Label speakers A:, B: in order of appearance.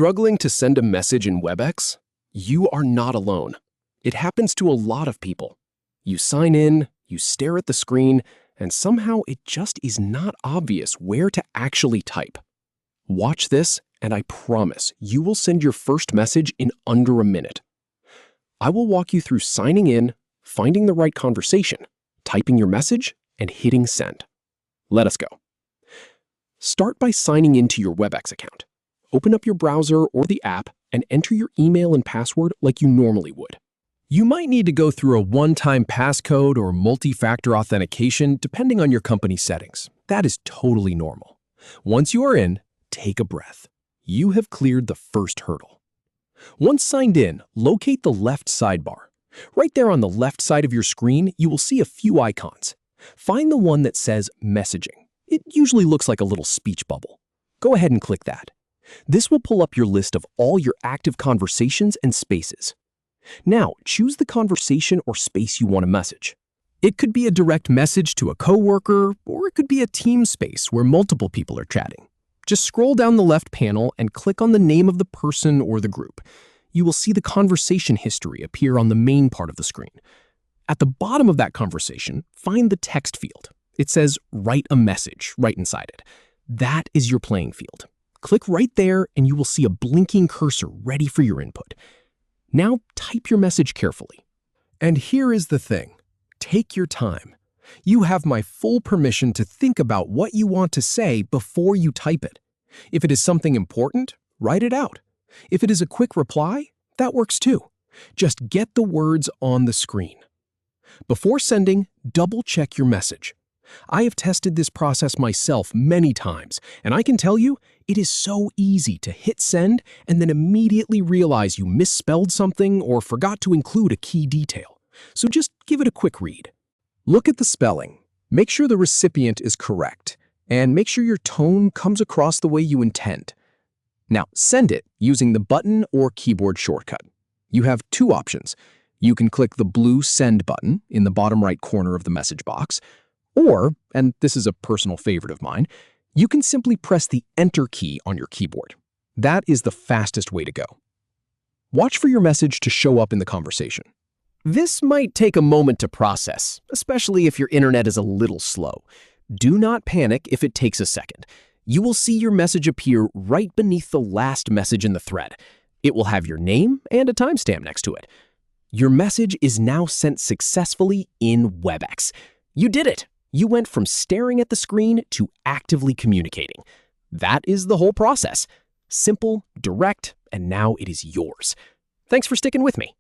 A: Struggling to send a message in Webex? You are not alone. It happens to a lot of people. You sign in, you stare at the screen, and somehow it just is not obvious where to actually type. Watch this, and I promise you will send your first message in under a minute. I will walk you through signing in, finding the right conversation, typing your message, and hitting send. Let us go. Start by signing into your Webex account. Open up your browser or the app and enter your email and password like you normally would. You might need to go through a one-time passcode or multi-factor authentication depending on your company settings. That is totally normal. Once you are in, take a breath. You have cleared the first hurdle. Once signed in, locate the left sidebar. Right there on the left side of your screen, you will see a few icons. Find the one that says Messaging. It usually looks like a little speech bubble. Go ahead and click that. This will pull up your list of all your active conversations and spaces. Now, choose the conversation or space you want to message. It could be a direct message to a coworker, or it could be a team space where multiple people are chatting. Just scroll down the left panel and click on the name of the person or the group. You will see the conversation history appear on the main part of the screen. At the bottom of that conversation, find the text field. It says Write a Message right inside it. That is your playing field. Click right there and you will see a blinking cursor ready for your input. Now type your message carefully. And here is the thing. Take your time. You have my full permission to think about what you want to say before you type it. If it is something important, write it out. If it is a quick reply, that works too. Just get the words on the screen. Before sending, double-check your message. I have tested this process myself many times, and I can tell you, it is so easy to hit send and then immediately realize you misspelled something or forgot to include a key detail. So just give it a quick read. Look at the spelling. Make sure the recipient is correct, and make sure your tone comes across the way you intend. Now, send it using the button or keyboard shortcut. You have two options. You can click the blue Send button in the bottom right corner of the message box, or, and this is a personal favorite of mine, you can simply press the Enter key on your keyboard. That is the fastest way to go. Watch for your message to show up in the conversation. This might take a moment to process, especially if your internet is a little slow. Do not panic if it takes a second. You will see your message appear right beneath the last message in the thread. It will have your name and a timestamp next to it. Your message is now sent successfully in Webex. You did it! You went from staring at the screen to actively communicating. That is the whole process. Simple, direct, and now it is yours. Thanks for sticking with me.